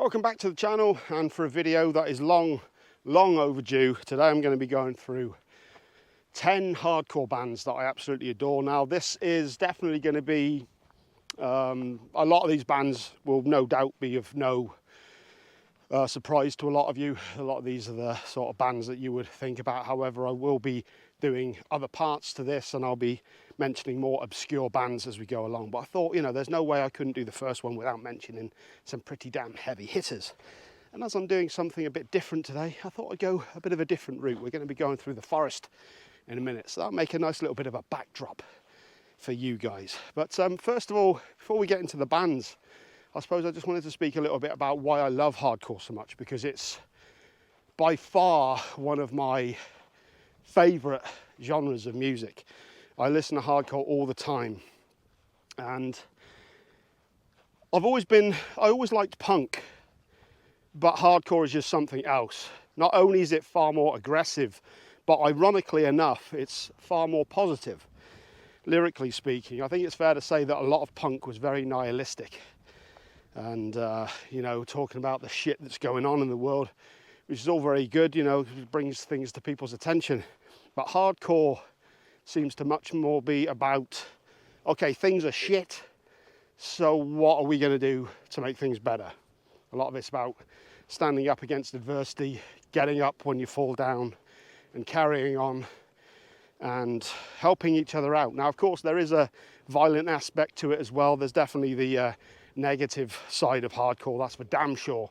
Welcome back to the channel, and for a video that is long overdue. Today I'm going to be going through 10 hardcore bands that I absolutely adore. Now this is definitely going to be, a lot of these bands will no doubt be of no surprise to a lot of you. A lot of these are the sort of bands that you would think about. However, I will be doing other parts to this, and I'll be mentioning more obscure bands as we go along. But I thought, there's no way I couldn't do the first one without mentioning some pretty damn heavy hitters. And as I'm doing something a bit different today, I thought I'd go a bit of a different route. We're going to be going through the forest in a minute, so that'll make a nice little bit of a backdrop for you guys. But first of all, before we get into the bands, I suppose I just wanted to speak a little bit about why I love hardcore so much, because it's by far one of my favourite genres of music. I listen to hardcore all the time, and I always liked punk, but hardcore is just something else. Not only is it far more aggressive, but ironically enough, it's far more positive. Lyrically speaking, I think it's fair to say that a lot of punk was very nihilistic. And, talking about the shit that's going on in the world, which is all very good, it brings things to people's attention. But hardcore seems to much more be about, okay, things are shit, so what are we going to do to make things better? A lot of it's about standing up against adversity, getting up when you fall down, and carrying on, and helping each other out. Now, of course, there is a violent aspect to it as well. There's definitely the negative side of hardcore, that's for damn sure.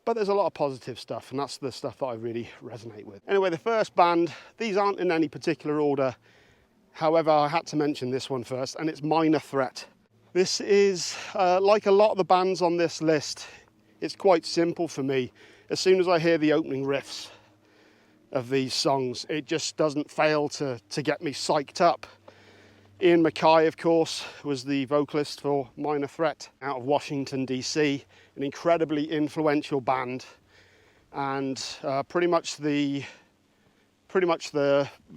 But there's a lot of positive stuff, and that's the stuff that I really resonate with. Anyway, the first band, these aren't in any particular order. However, I had to mention this one first, and it's Minor Threat. This is, like a lot of the bands on this list, it's quite simple for me. As soon as I hear the opening riffs of these songs, it just doesn't fail to get me psyched up. Ian MacKaye, of course, was the vocalist for Minor Threat out of Washington, DC, an incredibly influential band, and pretty much the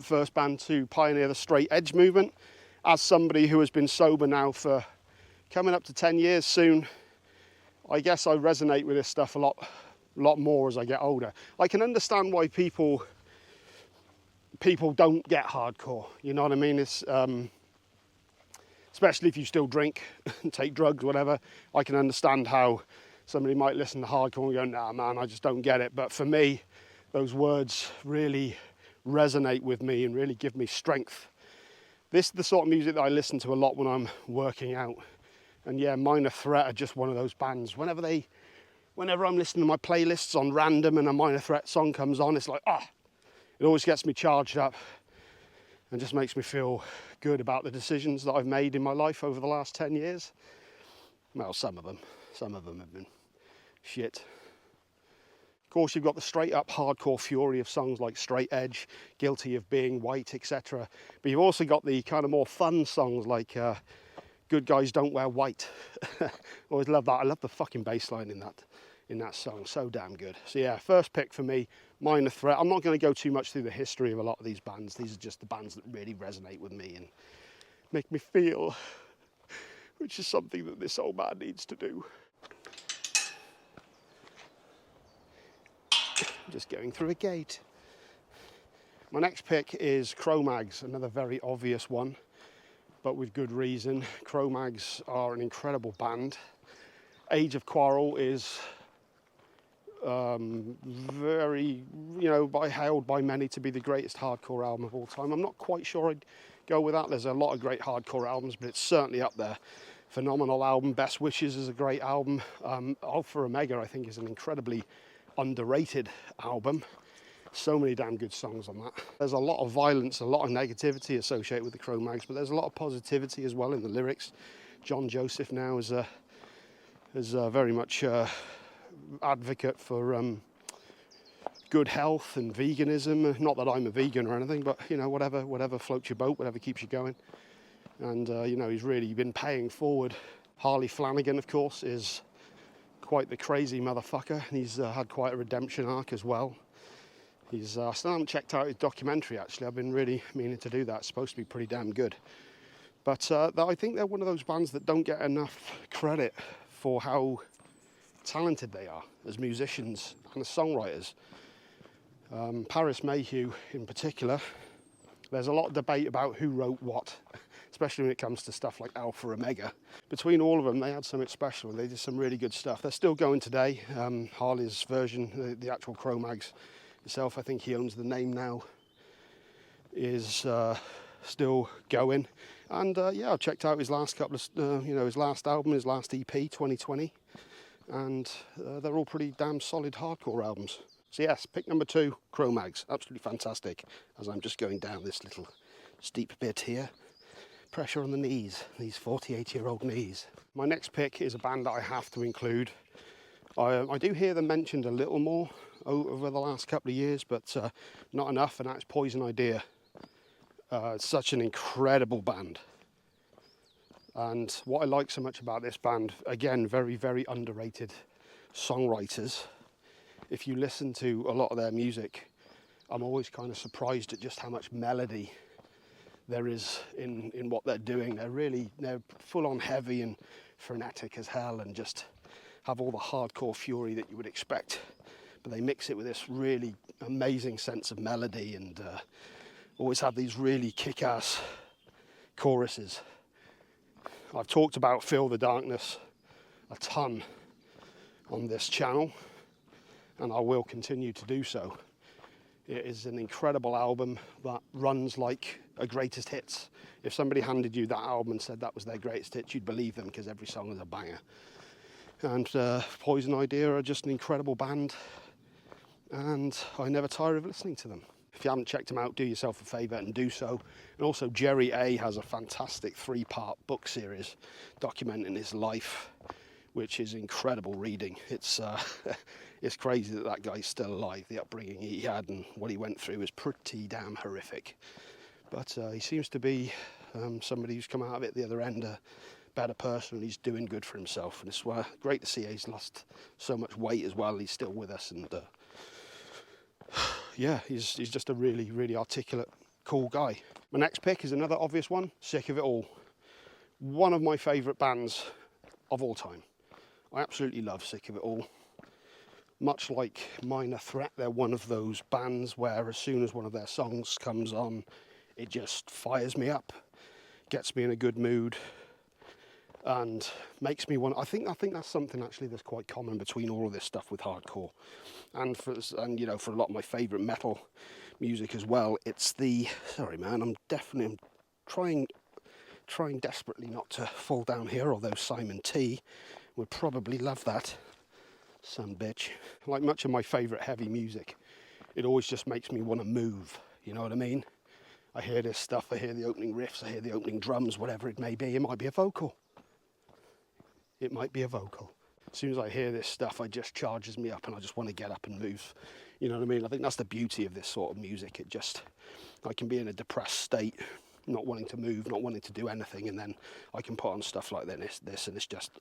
first band to pioneer the straight edge movement. As somebody who has been sober now for coming up to 10 years soon, I guess I resonate with this stuff a lot more as I get older. I can understand why people don't get hardcore, you know what I mean? It's especially if you still drink and take drugs, whatever. I can understand how somebody might listen to hardcore and go, nah man, I just don't get it. But for me, those words really resonate with me and really give me strength. This is the sort of music that I listen to a lot when I'm working out. And yeah, Minor Threat are just one of those bands. Whenever I'm listening to my playlists on random and a Minor Threat song comes on, it's like, it always gets me charged up and just makes me feel good about the decisions that I've made in my life over the last 10 years. Well, some of them have been shit. Of course, you've got the straight up hardcore fury of songs like Straight Edge, Guilty of Being White, etc. But you've also got the kind of more fun songs like Good Guys Don't Wear White. Always love that. I love the fucking bass line in that song. So damn good. So yeah, first pick for me, Minor Threat. I'm not going to go too much through the history of a lot of these bands. These are just the bands that really resonate with me and make me feel, which is something that this old man needs to do. Just going through a gate. My next pick is Cro-Mags, another very obvious one, but with good reason. Cro-Mags are an incredible band. Age of Quarrel is very, hailed by many to be the greatest hardcore album of all time. I'm not quite sure I'd go with that. There's a lot of great hardcore albums, but it's certainly up there. Phenomenal album. Best Wishes is a great album. Alpha Omega, I think, is an incredibly underrated album. So many damn good songs on that. There's a lot of violence, a lot of negativity associated with the Cro-Mags, but there's a lot of positivity as well in the lyrics. John Joseph now is very much advocate for good health and veganism. Not that I'm a vegan or anything, but whatever floats your boat, whatever keeps you going. And he's really been paying forward. Harley Flanagan, of course, is quite the crazy motherfucker. He's had quite a redemption arc as well. I still haven't checked out his documentary, actually. I've been really meaning to do that. It's supposed to be pretty damn good. But I think they're one of those bands that don't get enough credit for how talented they are as musicians and as songwriters. Paris Mayhew in particular, there's a lot of debate about who wrote what, especially when it comes to stuff like Alpha Omega. Between all of them, they had something special. They did some really good stuff. They're still going today. Harley's version, the actual Cro-Mags itself, I think he owns the name now, is still going. And yeah, I checked out his last couple of, his last album, his last EP, 2020. And they're all pretty damn solid hardcore albums. So yes, pick number 2, Cro-Mags, absolutely fantastic. As I'm just going down this little steep bit here, pressure on the knees, these 48-year-old knees. My next pick is a band that I have to include. I do hear them mentioned a little more over the last couple of years, but not enough, and that's Poison Idea. It's such an incredible band. And what I like so much about this band, again, very, very underrated songwriters. If you listen to a lot of their music, I'm always kind of surprised at just how much melody there is in what they're doing. They're full on heavy and frenetic as hell, and just have all the hardcore fury that you would expect. But they mix it with this really amazing sense of melody, and always have these really kick-ass choruses. I've talked about Feel the Darkness a ton on this channel, and I will continue to do so. It is an incredible album that runs like a greatest hits. If somebody handed you that album and said that was their greatest hits, you'd believe them, because every song is a banger. And Poison Idea are just an incredible band, and I never tire of listening to them. If you haven't checked them out, do yourself a favour and do so. And also Jerry A has a fantastic 3-part book series documenting his life, which is incredible reading. It's it's crazy that guy's still alive. The upbringing he had and what he went through is pretty damn horrific. But he seems to be somebody who's come out of it the other end a better person, and he's doing good for himself. And it's great to see he's lost so much weight as well. He's still with us, and yeah, he's just a really, really articulate, cool guy. My next pick is another obvious one, Sick of It All. One of my favourite bands of all time. I absolutely love Sick of It All. Much like Minor Threat, they're one of those bands where as soon as one of their songs comes on, it just fires me up, gets me in a good mood, and makes me want. I think that's something actually that's quite common between all of this stuff with hardcore, and for a lot of my favourite metal music as well. It's sorry man, I'm trying desperately not to fall down here, although Simon T would probably love that, son bitch. Like much of my favourite heavy music, it always just makes me want to move, you know what I mean? I hear this stuff, I hear the opening riffs, I hear the opening drums, whatever it may be. It might be a vocal. It might be a vocal. As soon as I hear this stuff, it just charges me up and I just want to get up and move. You know what I mean? I think that's the beauty of this sort of music. I can be in a depressed state, not wanting to move, not wanting to do anything, and then I can put on stuff like this, and it's just,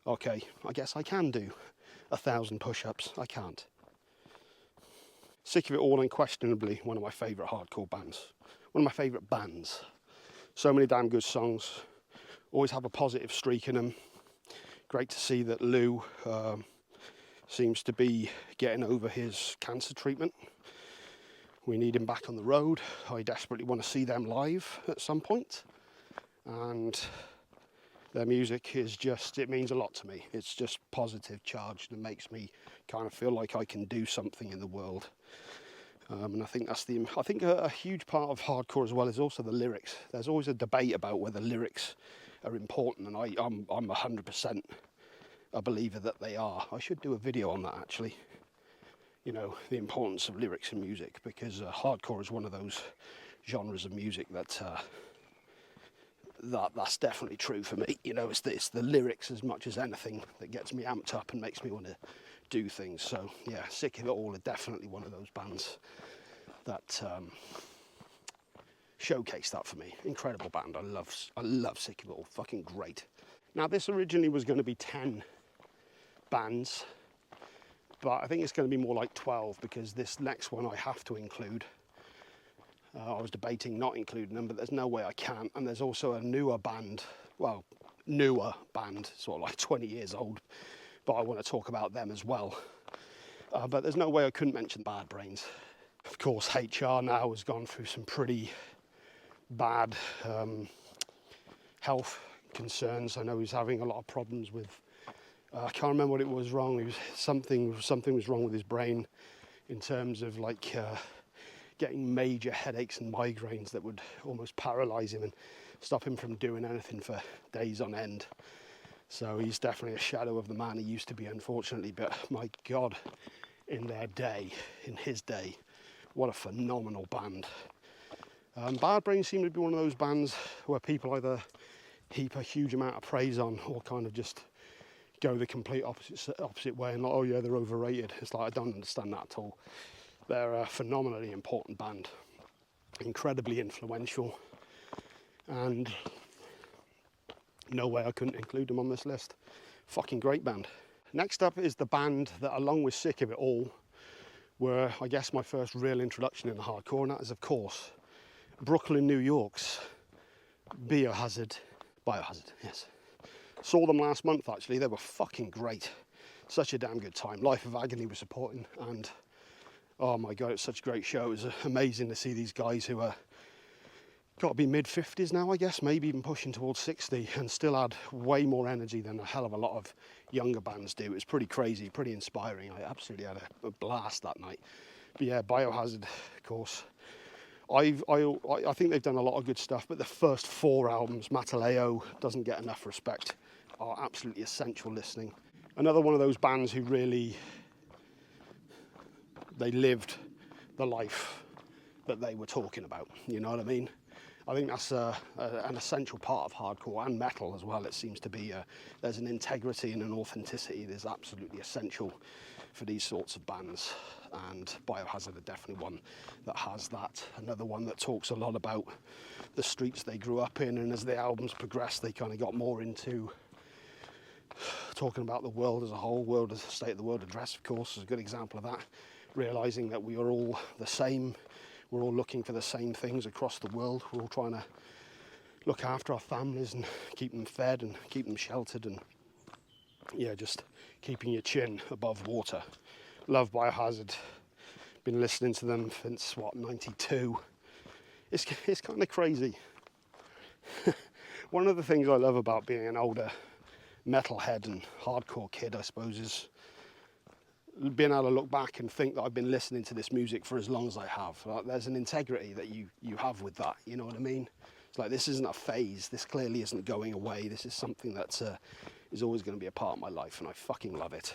okay, I guess I can do 1,000 push-ups. I can't. Sick of It All, unquestionably one of my favourite hardcore bands. One of my favourite bands. So many damn good songs. Always have a positive streak in them. Great to see that Lou seems to be getting over his cancer treatment. We need him back on the road. I desperately want to see them live at some point. And their music is just, it means a lot to me. It's just positive charged and makes me kind of feel like I can do something in the world. And I think that's a huge part of hardcore as well is also the lyrics. There's always a debate about whether lyrics are important, and I'm 100% a believer that they are. I should do a video on that actually. You know, the importance of lyrics in music, because hardcore is one of those genres of music that's definitely true for me. You know, it's the lyrics as much as anything that gets me amped up and makes me want to do things. So yeah, Sick of It All are definitely one of those bands that showcase that for me. Incredible band. I love Sick of It All. Fucking great. Now this originally was going to be 10 bands, but I think it's going to be more like 12, because this next one I have to include. I was debating not including them, but there's no way I can't. And there's also a newer band, sort of like 20 years old, but I want to talk about them as well. But there's no way I couldn't mention Bad Brains. Of course, HR now has gone through some pretty bad health concerns. I know he's having a lot of problems with, I can't remember what it was wrong. Something was wrong with his brain in terms of like getting major headaches and migraines that would almost paralyze him and stop him from doing anything for days on end. So he's definitely a shadow of the man he used to be, unfortunately. But my God, in his day, what a phenomenal band. Bad Brains seem to be one of those bands where people either heap a huge amount of praise on or kind of just go the complete opposite way and like, oh yeah, they're overrated. It's like, I don't understand that at all. They're a phenomenally important band, incredibly influential, and no way I couldn't include them on this list. Fucking great band. Next up is the band that, along with Sick of It All, were, I guess, my first real introduction in the hardcore, and that is, of course, Brooklyn, New York's Biohazard, yes. Saw them last month, actually. They were fucking great. Such a damn good time. Life of Agony was supporting, and oh my God, it's such a great show. It was amazing to see these guys who are got to be mid-50s now, I guess, maybe even pushing towards 60, and still had way more energy than a hell of a lot of younger bands do. It was pretty crazy, pretty inspiring. I absolutely had a blast that night. But yeah, Biohazard, of course. I think they've done a lot of good stuff, but the first 4 albums, Mataleo, doesn't get enough respect, are absolutely essential listening. Another one of those bands who really, they lived the life that they were talking about, you know what I mean? I think that's an essential part of hardcore and metal as well. It seems to be, there's an integrity and an authenticity that's absolutely essential for these sorts of bands, and Biohazard are definitely one that has that. Another one that talks a lot about the streets they grew up in, and as the albums progressed, they kind of got more into talking about the world as a whole. World as the State of the World Address, of course, is a good example of that. Realising that we are all the same. We're all looking for the same things across the world. We're all trying to look after our families and keep them fed and keep them sheltered, and yeah, just keeping your chin above water. Love Biohazard. Been listening to them since, what, 92. It's kind of crazy. One of the things I love about being an older metalhead and hardcore kid, I suppose, is being able to look back and think that I've been listening to this music for as long as I have. Like, there's an integrity that you have with that, you know what I mean? It's like, this isn't a phase, this clearly isn't going away, this is something that is always going to be a part of my life, and I fucking love it.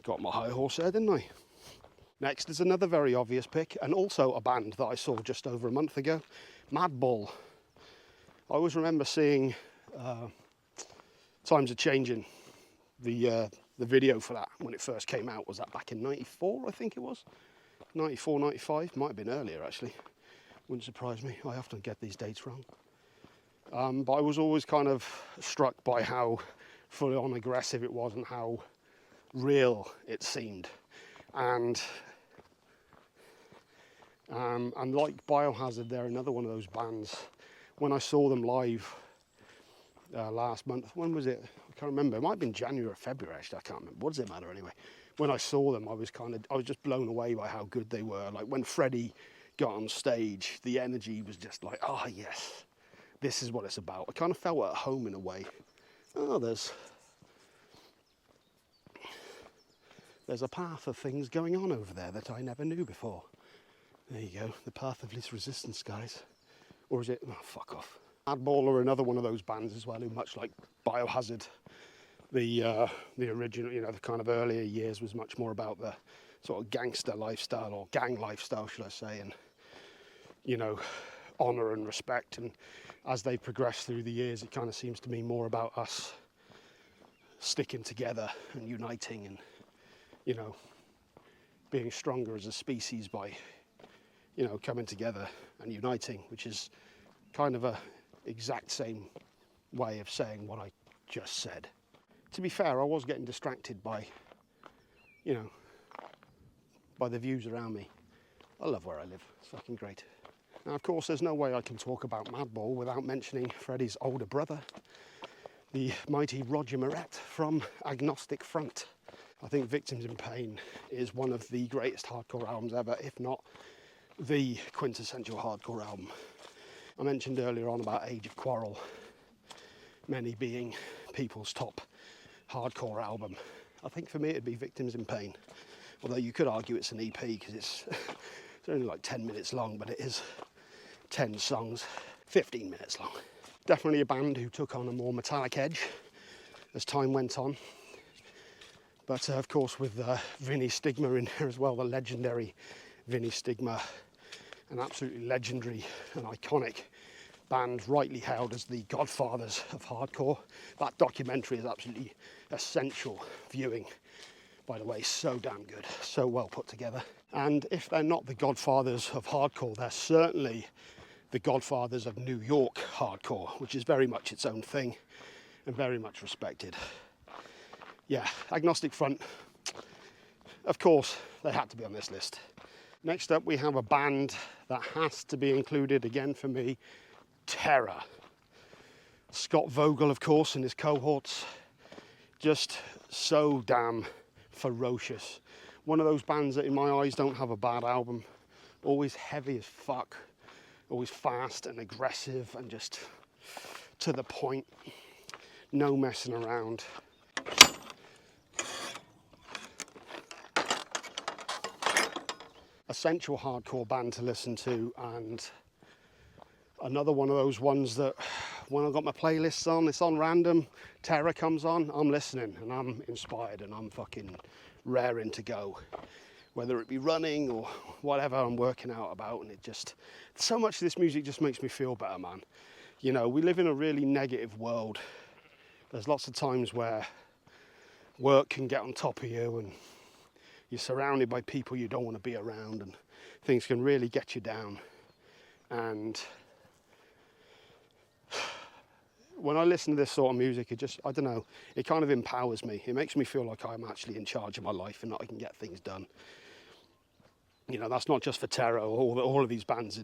Got my high horse there, didn't I? Next is another very obvious pick, and also a band that I saw just over a month ago, Madball. I always remember seeing Times Are Changing, the video for that when it first came out. Was that back in 94, I think it was? 94, 95, might have been earlier actually. Wouldn't surprise me, I often get these dates wrong. But I was always kind of struck by how full on aggressive it was and how real it seemed. And like Biohazard, they're another one of those bands. When I saw them live last month, when was it? I can't remember. It might have been January or February, actually. I can't remember. What does it matter anyway? When I saw them, I was just blown away by how good they were. Like when Freddie got on stage, the energy was just like, oh yes, this is what it's about. I kind of felt at home in a way. Oh, there's a path of things going on over there that I never knew before. There you go, the path of least resistance, guys. Or is it? Oh, fuck off. Madball are another one of those bands as well, who, much like Biohazard, the original, the kind of earlier years was much more about the sort of gangster lifestyle, or gang lifestyle, should I say, and honour and respect. And as they progress through the years, it kind of seems to me more about us sticking together and uniting, and being stronger as a species by coming together and uniting, which is kind of a exact same way of saying what I just said. To be fair, I was getting distracted by the views around me. I love where I live, it's fucking great. Now, of course, there's no way I can talk about Madball without mentioning Freddie's older brother, the mighty Roger Moret from Agnostic Front. I think Victims in Pain is one of the greatest hardcore albums ever, if not the quintessential hardcore album. I mentioned earlier on about Age of Quarrel, many being people's top hardcore album. I think for me it'd be Victims in Pain, although you could argue it's an EP because it's only like 10 minutes long, but it is 10 songs, 15 minutes long. Definitely a band who took on a more metallic edge as time went on. But of course with Vinnie Stigma in there as well, the legendary Vinnie Stigma, an absolutely legendary and iconic band, rightly hailed as the godfathers of hardcore. That documentary is absolutely essential viewing, by the way, so damn good, so well put together. And if they're not the godfathers of hardcore, they're certainly the godfathers of New York hardcore, which is very much its own thing and very much respected. Yeah, Agnostic Front, of course, they had to be on this list. Next up, we have a band that has to be included again for me, Terror. Scott Vogel, of course, and his cohorts, just so damn ferocious. One of those bands that in my eyes don't have a bad album, always heavy as fuck, always fast and aggressive and just to the point, no messing around. Essential hardcore band to listen to, and another one of those ones that when I've got my playlists on, it's on random, Terror comes on, I'm listening and I'm inspired and I'm fucking raring to go, whether it be running or whatever I'm working out about. And it just, so much of this music just makes me feel better, man. You know, we live in a really negative world. There's lots of times where work can get on top of you and you're surrounded by people you don't want to be around, and things can really get you down. And when I listen to this sort of music, it just, I don't know, it kind of empowers me. It makes me feel like I'm actually in charge of my life and that I can get things done. You know, that's not just for Terror or all of these bands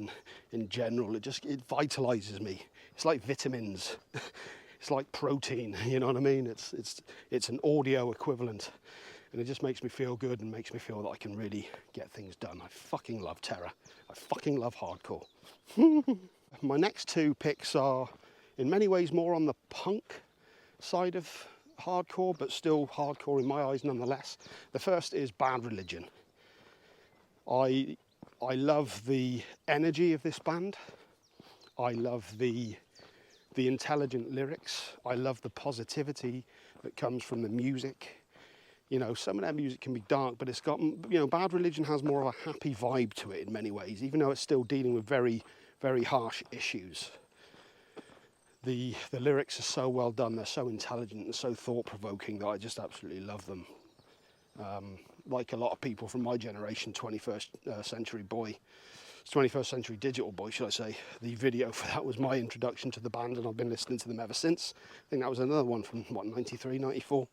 in general. It vitalizes me. It's like vitamins. It's like protein, you know what I mean? It's an audio equivalent. And it just makes me feel good and makes me feel that I can really get things done. I fucking love Terror. I fucking love hardcore. My next two picks are in many ways more on the punk side of hardcore, but still hardcore in my eyes nonetheless. The first is Bad Religion. I love the energy of this band. I love the intelligent lyrics. I love the positivity that comes from the music. You know, some of their music can be dark, but it's got, you know, Bad Religion has more of a happy vibe to it in many ways, even though it's still dealing with very, very harsh issues. The lyrics are so well done, they're so intelligent and so thought-provoking that I just absolutely love them. Like a lot of people from my generation, 21st century century digital boy, should I say. The video for that was my introduction to the band, and I've been listening to them ever since. I think that was another one from, 93, 94?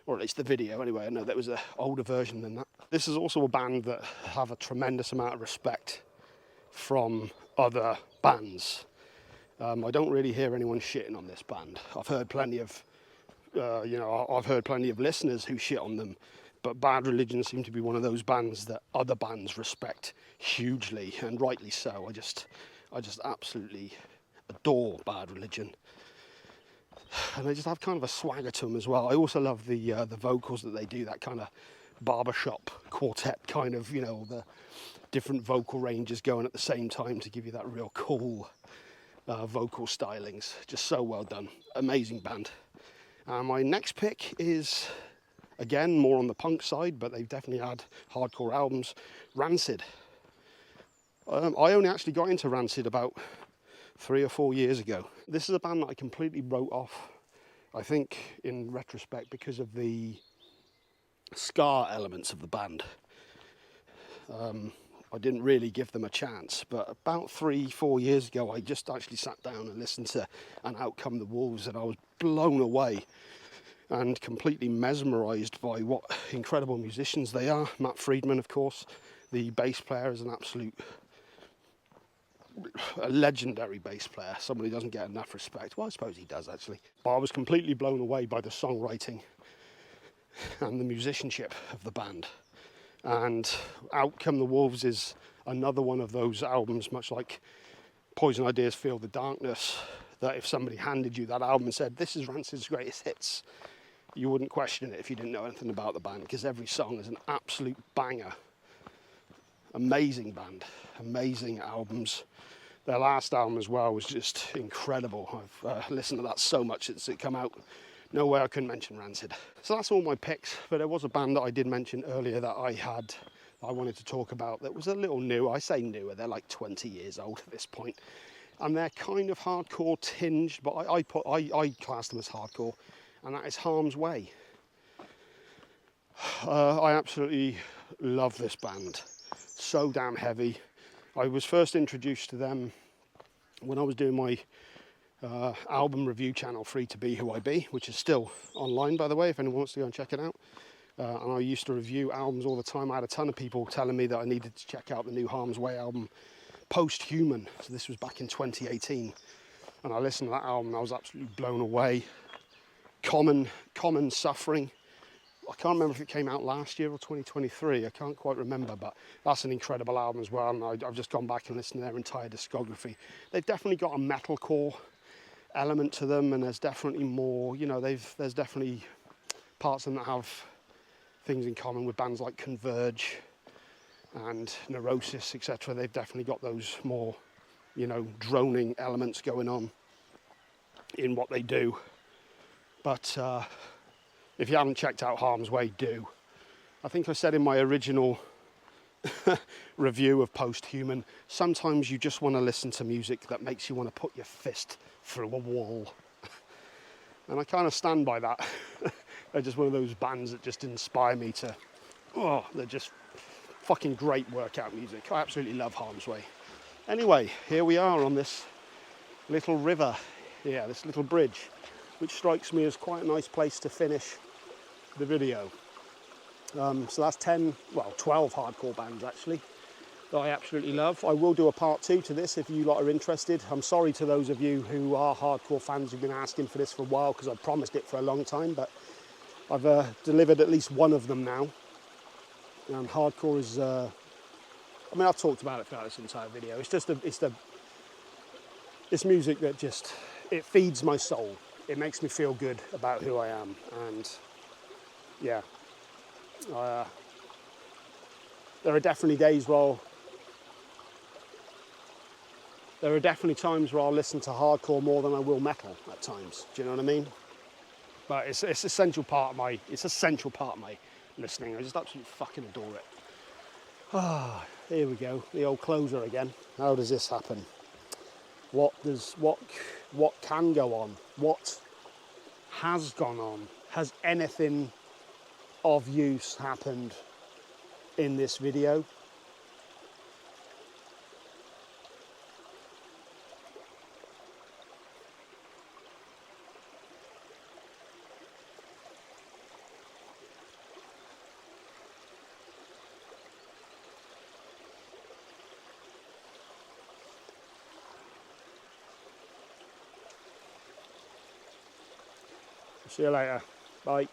Or at least the video anyway. I know that was an older version than that. This is also a band that have a tremendous amount of respect from other bands. I don't really hear anyone shitting on this band. I've heard plenty of, I've heard plenty of listeners who shit on them, but Bad Religion seem to be one of those bands that other bands respect hugely, and rightly so. I just absolutely adore Bad Religion. And they just have kind of a swagger to them as well. I also love the vocals that they do, that kind of barbershop quartet kind of, you know, the different vocal ranges going at the same time to give you that real cool vocal stylings. Just so well done. Amazing band. My next pick is, again, more on the punk side, but they've definitely had hardcore albums. Rancid. I only actually got into Rancid about 3 or 4 years ago. This is a band that I completely wrote off, I think, in retrospect, because of the ska elements of the band. I didn't really give them a chance, but about 3-4 years ago, I just actually sat down and listened to And Out Come the Wolves, and I was blown away and completely mesmerised by what incredible musicians they are. Matt Friedman, of course, the bass player, is an absolute a legendary bass player, somebody who doesn't get enough respect. Well, I suppose he does actually. But I was completely blown away by the songwriting and the musicianship of the band. And Out Come the Wolves is another one of those albums, much like Poison Ideas Feel the Darkness, that if somebody handed you that album and said, this is Rancid's greatest hits, you wouldn't question it if you didn't know anything about the band, because every song is an absolute banger. Amazing band, amazing albums. Their last album as well was just incredible. I've listened to that so much since it came out. No way I couldn't mention Rancid. So that's all my picks, but there was a band that I did mention earlier that I wanted to talk about that was a little new. I say newer, they're like 20 years old at this point. And they're kind of hardcore tinged, but I class them as hardcore, and that is Harm's Way. I absolutely love this band. So damn heavy. I was first introduced to them when I was doing my album review channel, Free to Be Who I Be, which is still online, by the way, if anyone wants to go and check it out. And I used to review albums all the time. I had a ton of people telling me that I needed to check out the new Harm's Way album, Post-Human. So this was back in 2018. And I listened to that album and I was absolutely blown away. Common Suffering. I can't remember if it came out last year or 2023. I can't quite remember, but that's an incredible album as well. And I've just gone back and listened to their entire discography. They've definitely got a metalcore element to them, and there's definitely more, you know, there's definitely parts of them that have things in common with bands like Converge and Neurosis, etc. They've definitely got those more, you know, droning elements going on in what they do. But if you haven't checked out Harm's Way, do. I think I said in my original review of Post-Human, sometimes you just want to listen to music that makes you want to put your fist through a wall. And I kind of stand by that. They're just one of those bands that just inspire me to, they're just fucking great workout music. I absolutely love Harm's Way. Anyway, here we are on this little river, this little bridge, which strikes me as quite a nice place to finish the video. So that's 12 hardcore bands actually that I absolutely love. I will do a part 2 to this if you lot are interested. I'm sorry to those of you who are hardcore fans who've been asking for this for a while, because I promised it for a long time, but I've delivered at least one of them now. And hardcore is, I've talked about it throughout this entire video. It's just it's music that just, it feeds my soul. It makes me feel good about who I am, and yeah. There are definitely days where there are definitely times where I'll listen to hardcore more than I will metal at times. Do you know what I mean? But it's essential part of my listening. I just absolutely fucking adore it. Here we go, the old closer again. How does this happen? What can go on? What has gone on? Has anything of use happened in this video? See you later. Bye.